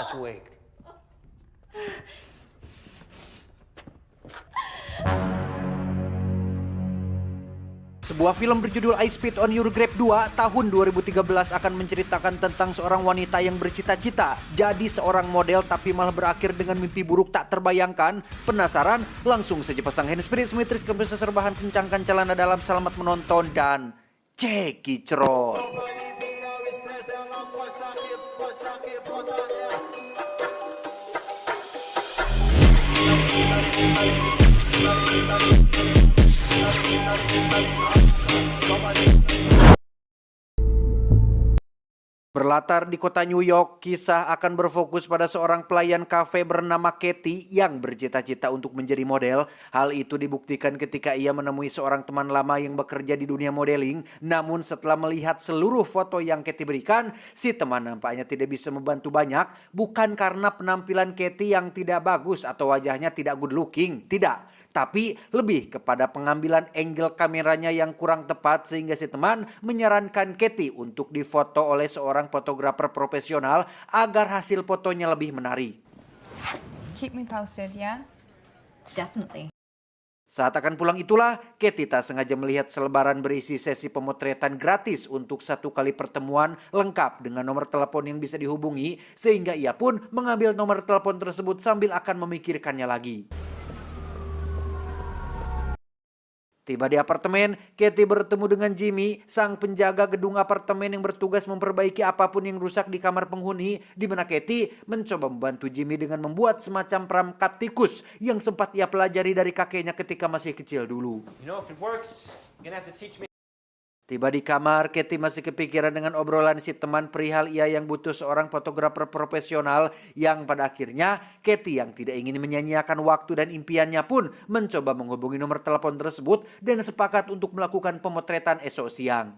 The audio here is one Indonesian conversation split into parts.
best wig. Sebuah film berjudul I Spit on Your Grave 2 tahun 2013 akan menceritakan tentang seorang wanita yang bercita-cita jadi seorang model tapi malah berakhir dengan mimpi buruk tak terbayangkan. Penasaran? Langsung saja pasang handsfree, simetris, kompresor bahan, kencangkan celana dalam, selamat menonton dan cekicrot. Berlatar di kota New York, kisah akan berfokus pada seorang pelayan kafe bernama Katie yang bercita-cita untuk menjadi model. Hal itu dibuktikan ketika ia menemui seorang teman lama yang bekerja di dunia modeling. Namun setelah melihat seluruh foto yang Katie berikan, si teman nampaknya tidak bisa membantu banyak. Bukan karena penampilan Katie yang tidak bagus atau wajahnya tidak good looking, tidak. Tapi lebih kepada pengambilan angle kameranya yang kurang tepat sehingga si teman menyarankan Katie untuk difoto oleh seorang fotografer profesional agar hasil fotonya lebih menarik. Keep me posted, yeah? Definitely. Saat akan pulang itulah, Katie tak sengaja melihat selebaran berisi sesi pemotretan gratis untuk 1 kali pertemuan lengkap dengan nomor telepon yang bisa dihubungi, sehingga ia pun mengambil nomor telepon tersebut sambil akan memikirkannya lagi. Tiba di apartemen, Katie bertemu dengan Jimmy, sang penjaga gedung apartemen yang bertugas memperbaiki apapun yang rusak di kamar penghuni, di mana Katie mencoba membantu Jimmy dengan membuat semacam perangkap tikus yang sempat ia pelajari dari kakeknya ketika masih kecil dulu. Tiba di kamar, Katie masih kepikiran dengan obrolan si teman perihal ia yang butuh seorang fotografer profesional yang pada akhirnya Katie yang tidak ingin menyanyiakan waktu dan impiannya pun mencoba menghubungi nomor telepon tersebut dan sepakat untuk melakukan pemotretan esok siang.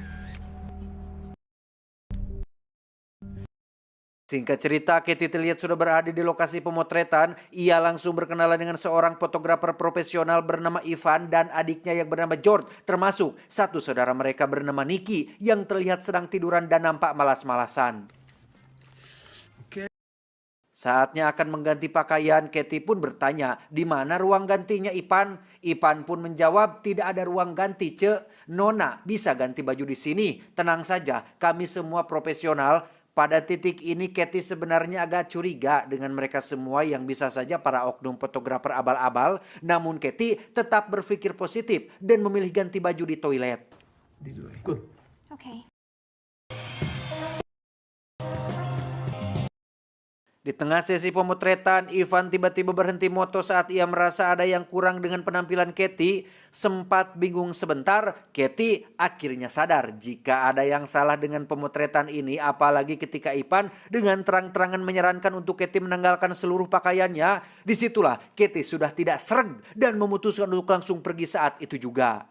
Singkat cerita, Katie terlihat sudah berada di lokasi pemotretan. Ia langsung berkenalan dengan seorang fotografer profesional bernama Ivan dan adiknya yang bernama George, termasuk satu saudara mereka bernama Nicky yang terlihat sedang tiduran dan nampak malas-malasan. Saatnya akan mengganti pakaian, Katie pun bertanya, di mana ruang gantinya Ivan? Ivan pun menjawab, tidak ada ruang ganti, Cek. Nona bisa ganti baju di sini. Tenang saja, kami semua profesional. Pada titik ini Katie sebenarnya agak curiga dengan mereka semua yang bisa saja para oknum fotografer abal-abal. Namun Katie tetap berpikir positif dan memilih ganti baju di toilet. Okay. Di tengah sesi pemotretan, Ivan tiba-tiba berhenti moto saat ia merasa ada yang kurang dengan penampilan Katie. Sempat bingung sebentar, Katie akhirnya sadar jika ada yang salah dengan pemotretan ini. Apalagi ketika Ivan dengan terang-terangan menyarankan untuk Katie menanggalkan seluruh pakaiannya. Disitulah Katie sudah tidak sreg dan memutuskan untuk langsung pergi saat itu juga.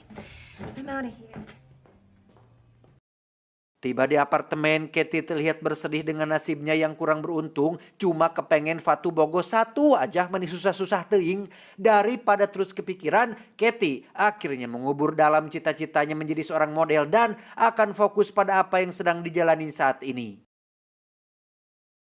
I'm out of here. Tiba di apartemen, Katie terlihat bersedih dengan nasibnya yang kurang beruntung. Cuma kepengen Fatu Bogo satu aja susah-susah teing. Daripada terus kepikiran, Katie akhirnya mengubur dalam cita-citanya menjadi seorang model dan akan fokus pada apa yang sedang dijalani saat ini.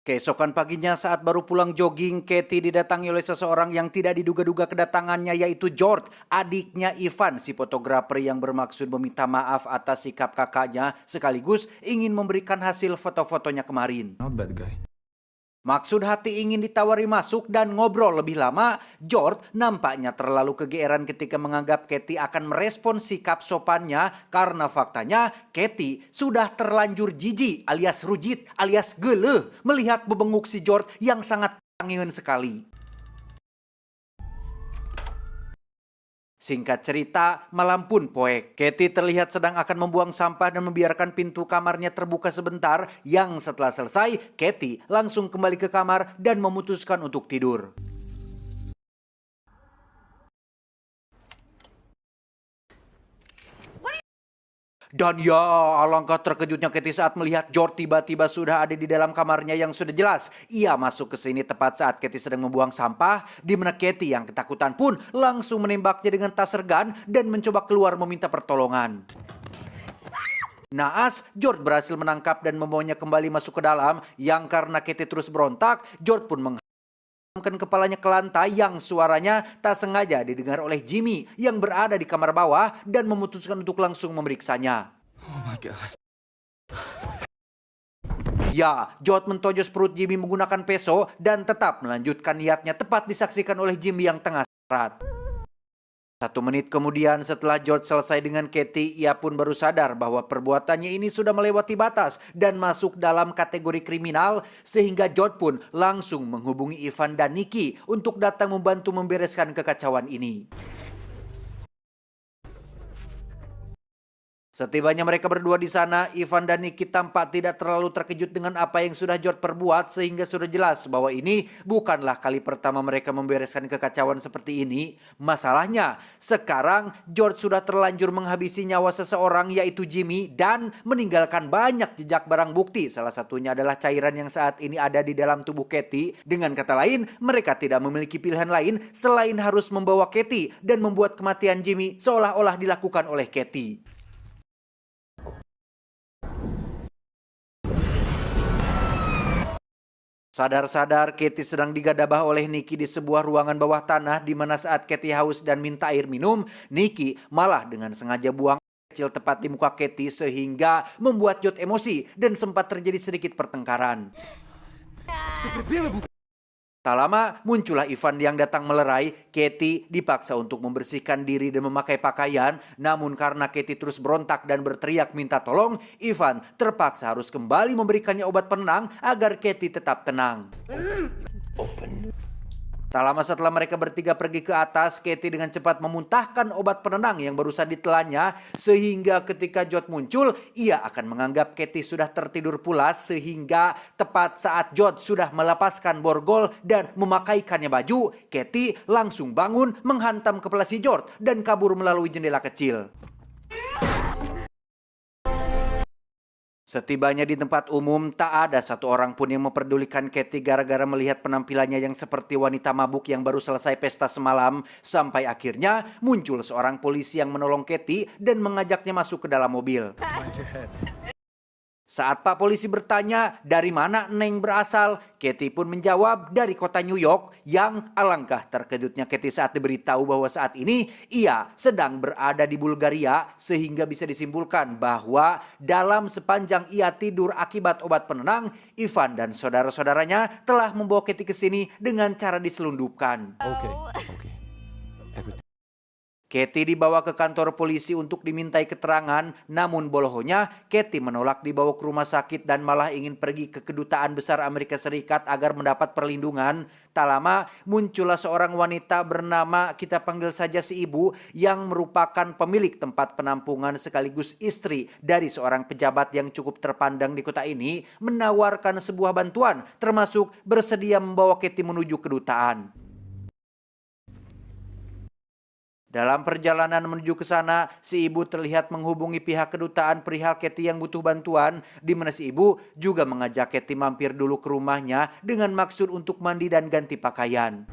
Keesokan paginya saat baru pulang jogging, Katie didatangi oleh seseorang yang tidak diduga-duga kedatangannya, yaitu George, adiknya Ivan, si fotografer yang bermaksud meminta maaf atas sikap kakaknya sekaligus ingin memberikan hasil foto-fotonya kemarin. Not bad guy. Maksud hati ingin ditawari masuk dan ngobrol lebih lama, George nampaknya terlalu kegeeran ketika menganggap Katie akan merespon sikap sopannya karena faktanya Katie sudah terlanjur jijik alias rujit alias geleh melihat bebenguk si George yang sangat kangen sekali. Singkat cerita, malam pun poek. Katie terlihat sedang akan membuang sampah dan membiarkan pintu kamarnya terbuka sebentar. Yang setelah selesai, Katie langsung kembali ke kamar dan memutuskan untuk tidur. Dan ya, alangkah terkejutnya Katie saat melihat George tiba-tiba sudah ada di dalam kamarnya yang sudah jelas. Ia masuk ke sini tepat saat Katie sedang membuang sampah, di mana Katie yang ketakutan pun langsung menembaknya dengan tas sergan dan mencoba keluar meminta pertolongan. Naas, George berhasil menangkap dan membawanya kembali masuk ke dalam, yang karena Katie terus berontak, George pun menghantamkan kepalanya ke lantai yang suaranya tak sengaja didengar oleh Jimmy yang berada di kamar bawah dan memutuskan untuk langsung memeriksanya. Oh my God. Ya, George mentojos perut Jimmy menggunakan peso dan tetap melanjutkan niatnya tepat disaksikan oleh Jimmy yang tengah sekarat. 1 menit kemudian setelah George selesai dengan Katie, ia pun baru sadar bahwa perbuatannya ini sudah melewati batas dan masuk dalam kategori kriminal, sehingga George pun langsung menghubungi Ivan dan Nikki untuk datang membantu membereskan kekacauan ini. Setibanya mereka berdua di sana, Ivan dan Nikki tampak tidak terlalu terkejut dengan apa yang sudah George perbuat, sehingga sudah jelas bahwa ini bukanlah kali pertama mereka membereskan kekacauan seperti ini. Masalahnya, sekarang George sudah terlanjur menghabisi nyawa seseorang, yaitu Jimmy, dan meninggalkan banyak jejak barang bukti. Salah satunya adalah cairan yang saat ini ada di dalam tubuh Katie. Dengan kata lain, mereka tidak memiliki pilihan lain selain harus membawa Katie dan membuat kematian Jimmy seolah-olah dilakukan oleh Katie. Sadar-sadar, Katie sedang digadabah oleh Nikki di sebuah ruangan bawah tanah, di mana saat Katie haus dan minta air minum, Nikki malah dengan sengaja buang air kecil tepat di muka Katie sehingga membuat George emosi dan sempat terjadi sedikit pertengkaran. Tak lama muncullah Ivan yang datang melerai. Katie dipaksa untuk membersihkan diri dan memakai pakaian. Namun karena Katie terus berontak dan berteriak minta tolong, Ivan terpaksa harus kembali memberikannya obat penenang agar Katie tetap tenang. Tak lama setelah mereka bertiga pergi ke atas, Katie dengan cepat memuntahkan obat penenang yang barusan ditelannya, sehingga ketika George muncul, ia akan menganggap Katie sudah tertidur pulas, sehingga tepat saat George sudah melepaskan borgol dan memakaikannya baju, Katie langsung bangun, menghantam kepala si George dan kabur melalui jendela kecil. Setibanya di tempat umum, tak ada satu orang pun yang memperdulikan Katie gara-gara melihat penampilannya yang seperti wanita mabuk yang baru selesai pesta semalam. Sampai akhirnya muncul seorang polisi yang menolong Katie dan mengajaknya masuk ke dalam mobil. Saat Pak Polisi bertanya dari mana Neng berasal, Katie pun menjawab dari kota New York, yang alangkah terkejutnya Katie saat diberitahu bahwa saat ini ia sedang berada di Bulgaria, sehingga bisa disimpulkan bahwa dalam sepanjang ia tidur akibat obat penenang, Ivan dan saudara-saudaranya telah membawa Katie ke sini dengan cara diselundupkan. Okay. Katie dibawa ke kantor polisi untuk dimintai keterangan, namun bolohonya Katie menolak dibawa ke rumah sakit dan malah ingin pergi ke Kedutaan Besar Amerika Serikat agar mendapat perlindungan. Tak lama muncullah seorang wanita bernama, kita panggil saja si ibu, yang merupakan pemilik tempat penampungan sekaligus istri dari seorang pejabat yang cukup terpandang di kota ini, menawarkan sebuah bantuan termasuk bersedia membawa Katie menuju kedutaan. Dalam perjalanan menuju ke sana, si ibu terlihat menghubungi pihak kedutaan perihal Katie yang butuh bantuan, di mana si ibu juga mengajak Katie mampir dulu ke rumahnya dengan maksud untuk mandi dan ganti pakaian.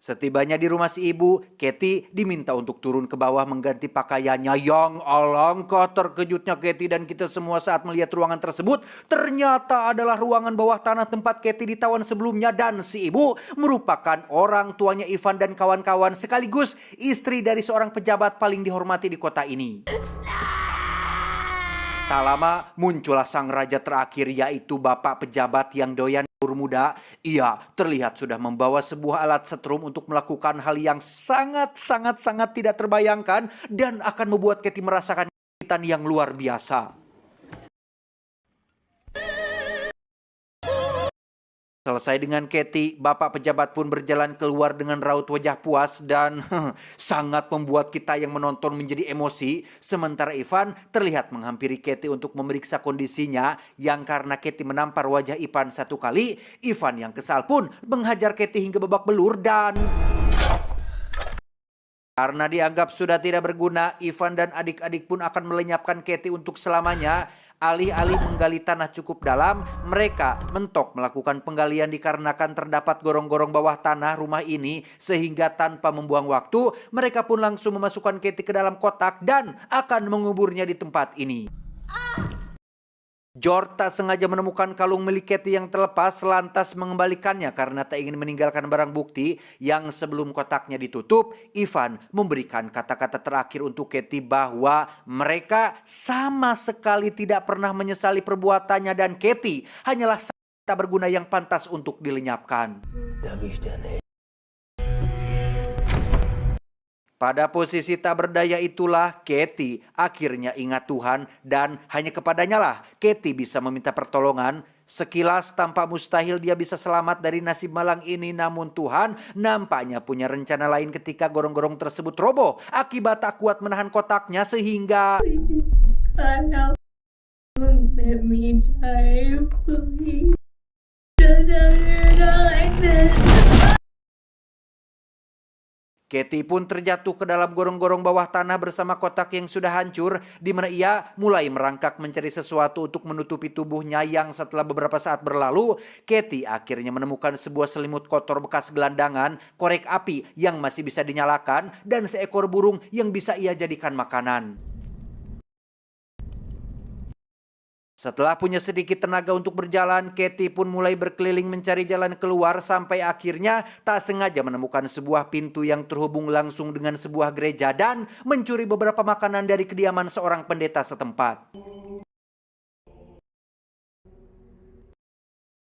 Setibanya di rumah si ibu, Katie diminta untuk turun ke bawah mengganti pakaiannya. Yang alangkah terkejutnya Katie dan kita semua saat melihat ruangan tersebut. Ternyata adalah ruangan bawah tanah tempat Katie ditawan sebelumnya, dan si ibu merupakan orang tuanya Ivan dan kawan-kawan, sekaligus istri dari seorang pejabat paling dihormati di kota ini. Tak lama muncullah sang raja terakhir, yaitu bapak pejabat yang doyan muda. Ia terlihat sudah membawa sebuah alat setrum untuk melakukan hal yang sangat tidak terbayangkan dan akan membuat Katie merasakan kesulitan yang luar biasa. Selesai dengan Katie, bapak pejabat pun berjalan keluar dengan raut wajah puas dan sangat membuat kita yang menonton menjadi emosi. Sementara Ivan terlihat menghampiri Katie untuk memeriksa kondisinya, yang karena Katie menampar wajah Ivan satu kali, Ivan yang kesal pun menghajar Katie hingga babak belur dan... Karena dianggap sudah tidak berguna, Ivan dan adik-adik pun akan melenyapkan Katie untuk selamanya. Alih-alih menggali tanah cukup dalam, mereka mentok melakukan penggalian dikarenakan terdapat gorong-gorong bawah tanah rumah ini, sehingga tanpa membuang waktu, mereka pun langsung memasukkan Katie ke dalam kotak dan akan menguburnya di tempat ini. George tak sengaja menemukan kalung milik Katie yang terlepas, lantas mengembalikannya karena tak ingin meninggalkan barang bukti yang sebelum kotaknya ditutup. Ivan memberikan kata-kata terakhir untuk Katie bahwa mereka sama sekali tidak pernah menyesali perbuatannya dan Katie hanyalah tak berguna yang pantas untuk dilenyapkan. Pada posisi tak berdaya itulah Katie akhirnya ingat Tuhan dan hanya kepadanya lah Katie bisa meminta pertolongan. Sekilas tampak mustahil dia bisa selamat dari nasib malang ini, namun Tuhan nampaknya punya rencana lain ketika gorong-gorong tersebut roboh akibat tak kuat menahan kotaknya sehingga Let me die, please. Don't like this. Katie pun terjatuh ke dalam gorong-gorong bawah tanah bersama kotak yang sudah hancur, di mana ia mulai merangkak mencari sesuatu untuk menutupi tubuhnya yang setelah beberapa saat berlalu, Katie akhirnya menemukan sebuah selimut kotor bekas gelandangan, korek api yang masih bisa dinyalakan, dan seekor burung yang bisa ia jadikan makanan. Setelah punya sedikit tenaga untuk berjalan, Katie pun mulai berkeliling mencari jalan keluar sampai akhirnya tak sengaja menemukan sebuah pintu yang terhubung langsung dengan sebuah gereja dan mencuri beberapa makanan dari kediaman seorang pendeta setempat.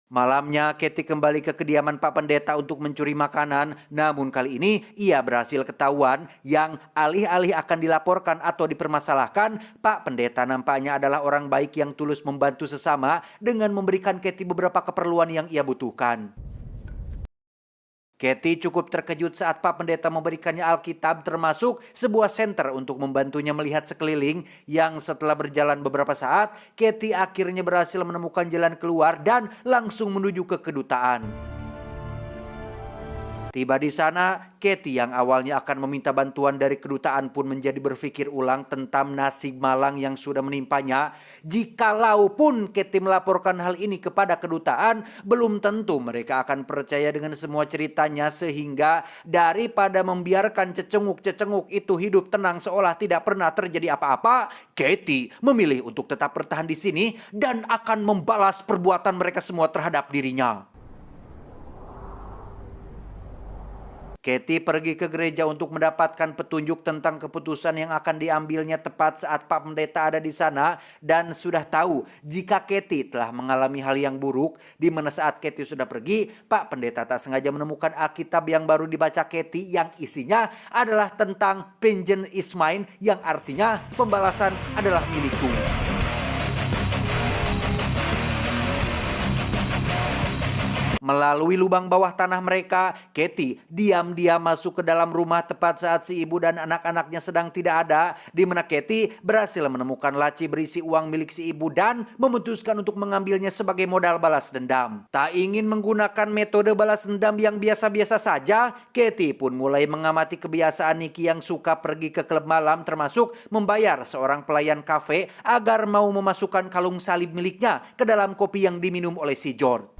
Malamnya, Katie kembali ke kediaman Pak Pendeta untuk mencuri makanan, namun kali ini ia berhasil ketahuan yang alih-alih akan dilaporkan atau dipermasalahkan, Pak Pendeta nampaknya adalah orang baik yang tulus membantu sesama dengan memberikan Katie beberapa keperluan yang ia butuhkan. Katie cukup terkejut saat Pak Pendeta memberikannya Alkitab termasuk sebuah senter untuk membantunya melihat sekeliling yang setelah berjalan beberapa saat, Katie akhirnya berhasil menemukan jalan keluar dan langsung menuju ke kedutaan. Tiba di sana, Katie yang awalnya akan meminta bantuan dari kedutaan pun menjadi berpikir ulang tentang nasib malang yang sudah menimpanya. Jikalau pun Katie melaporkan hal ini kepada kedutaan, belum tentu mereka akan percaya dengan semua ceritanya, sehingga daripada membiarkan cecenguk-cecenguk itu hidup tenang seolah tidak pernah terjadi apa-apa, Katie memilih untuk tetap bertahan di sini dan akan membalas perbuatan mereka semua terhadap dirinya. Katie pergi ke gereja untuk mendapatkan petunjuk tentang keputusan yang akan diambilnya tepat saat Pak Pendeta ada di sana dan sudah tahu jika Katie telah mengalami hal yang buruk, di mana saat Katie sudah pergi, Pak Pendeta tak sengaja menemukan Alkitab yang baru dibaca Katie yang isinya adalah tentang vengeance is mine, yang artinya pembalasan adalah milikku. Melalui lubang bawah tanah mereka, Katie diam-diam masuk ke dalam rumah tepat saat si ibu dan anak-anaknya sedang tidak ada, di mana Katie berhasil menemukan laci berisi uang milik si ibu dan memutuskan untuk mengambilnya sebagai modal balas dendam. Tak ingin menggunakan metode balas dendam yang biasa-biasa saja, Katie pun mulai mengamati kebiasaan Nikki yang suka pergi ke klub malam, termasuk membayar seorang pelayan kafe agar mau memasukkan kalung salib miliknya ke dalam kopi yang diminum oleh si George.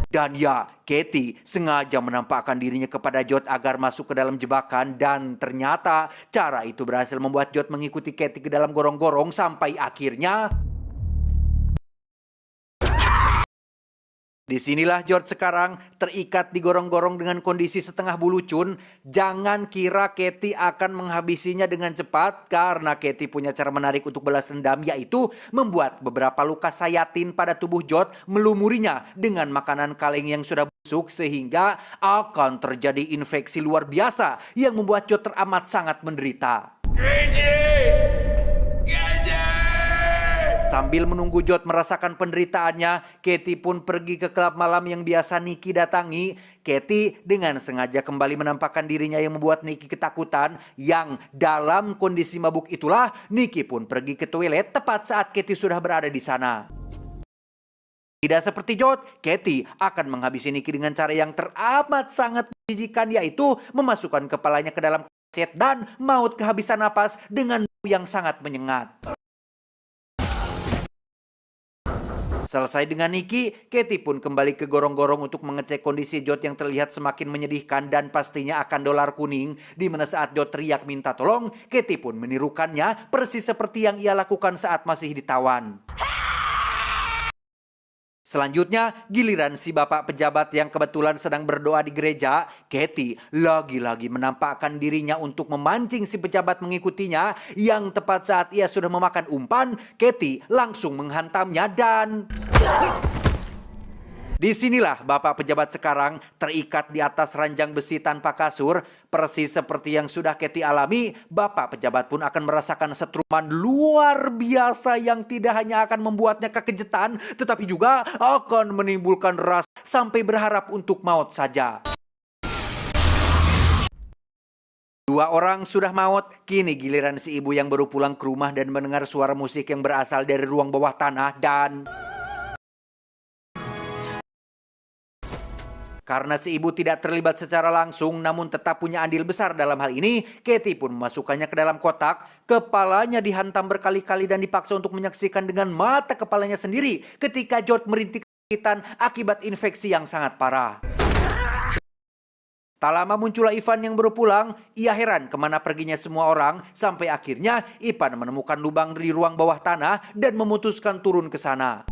Dan ya, Katie sengaja menampakkan dirinya kepada George agar masuk ke dalam jebakan, dan ternyata cara itu berhasil membuat George mengikuti Katie ke dalam gorong-gorong sampai akhirnya disinilah George sekarang terikat di gorong-gorong dengan kondisi setengah bulucun. Jangan kira Katie akan menghabisinya dengan cepat, karena Katie punya cara menarik untuk balas dendam, yaitu membuat beberapa luka sayatin pada tubuh George, melumurinya dengan makanan kaleng yang sudah busuk, sehingga akan terjadi infeksi luar biasa yang membuat George teramat sangat menderita. Sambil menunggu George merasakan penderitaannya, Katie pun pergi ke klub malam yang biasa Nikki datangi. Katie dengan sengaja kembali menampakkan dirinya yang membuat Nikki ketakutan, yang dalam kondisi mabuk itulah Nikki pun pergi ke toilet tepat saat Katie sudah berada di sana. Tidak seperti George, Katie akan menghabisi Nikki dengan cara yang teramat sangat menjijikan, yaitu memasukkan kepalanya ke dalam dan maut kehabisan napas dengan bau yang sangat menyengat. Selesai dengan Nikki, Katie pun kembali ke gorong-gorong untuk mengecek kondisi George yang terlihat semakin menyedihkan dan pastinya akan dolar kuning. Di mana saat George teriak minta tolong, Katie pun menirukannya persis seperti yang ia lakukan saat masih ditawan. Selanjutnya, giliran si bapak pejabat yang kebetulan sedang berdoa di gereja. Katie lagi-lagi menampakkan dirinya untuk memancing si pejabat mengikutinya. Yang tepat saat ia sudah memakan umpan, Katie langsung menghantamnya dan... Disinilah bapak pejabat sekarang terikat di atas ranjang besi tanpa kasur. Persis seperti yang sudah Katie alami, bapak pejabat pun akan merasakan setruman luar biasa yang tidak hanya akan membuatnya kekejetan, tetapi juga akan menimbulkan rasa sampai berharap untuk maut saja. Dua orang sudah maut, kini giliran si ibu yang baru pulang ke rumah dan mendengar suara musik yang berasal dari ruang bawah tanah dan... Karena si ibu tidak terlibat secara langsung namun tetap punya andil besar dalam hal ini, Katie pun memasukkannya ke dalam kotak. Kepalanya dihantam berkali-kali dan dipaksa untuk menyaksikan dengan mata kepalanya sendiri ketika George merintih kesakitan akibat infeksi yang sangat parah. Tak lama muncullah Ivan yang baru pulang. Ia heran kemana perginya semua orang. Sampai akhirnya Ivan menemukan lubang di ruang bawah tanah dan memutuskan turun ke sana.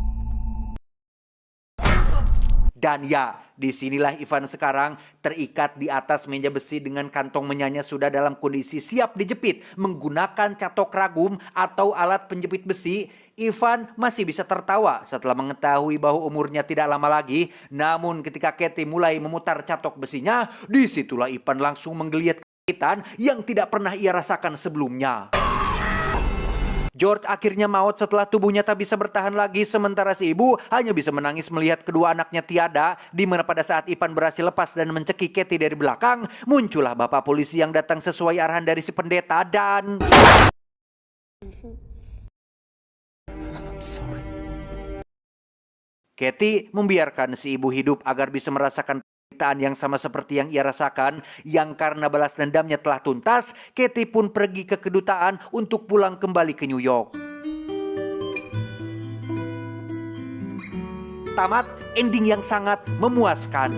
Dan ya, disinilah Ivan sekarang terikat di atas meja besi dengan kantong menyanya sudah dalam kondisi siap dijepit menggunakan catok ragum atau alat penjepit besi. Ivan masih bisa tertawa setelah mengetahui bahwa umurnya tidak lama lagi. Namun ketika Katie mulai memutar catok besinya, disitulah Ivan langsung menggeliat kesakitan yang tidak pernah ia rasakan sebelumnya. George akhirnya maut setelah tubuhnya tak bisa bertahan lagi, sementara si ibu hanya bisa menangis melihat kedua anaknya tiada. Di mana pada saat Ivan berhasil lepas dan mencekik Katie dari belakang, muncullah bapak polisi yang datang sesuai arahan dari si pendeta dan... Katie membiarkan si ibu hidup agar bisa merasakan penderitaan yang sama seperti yang ia rasakan. Yang karena balas dendamnya telah tuntas, Katie pun pergi ke kedutaan untuk pulang kembali ke New York. Tamat ending yang sangat memuaskan.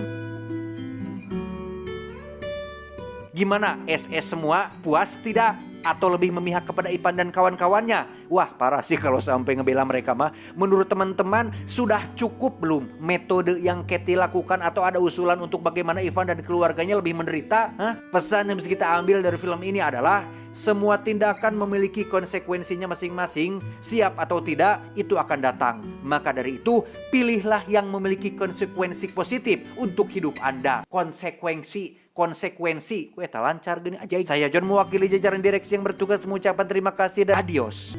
Gimana SS semua, puas tidak? Atau lebih memihak kepada Ivan dan kawan-kawannya? Wah, parah sih kalau sampai ngebela mereka mah. Menurut teman-teman, sudah cukup belum metode yang Katie lakukan atau ada usulan untuk bagaimana Ivan dan keluarganya lebih menderita? Pesan yang bisa kita ambil dari film ini adalah semua tindakan memiliki konsekuensinya masing-masing. Siap atau tidak, itu akan datang. Maka dari itu, pilihlah yang memiliki konsekuensi positif untuk hidup Anda. Konsekuensi, tak lancar gini aja. Saya John mewakili jajaran direksi yang bertugas mengucapkan terima kasih dan adios.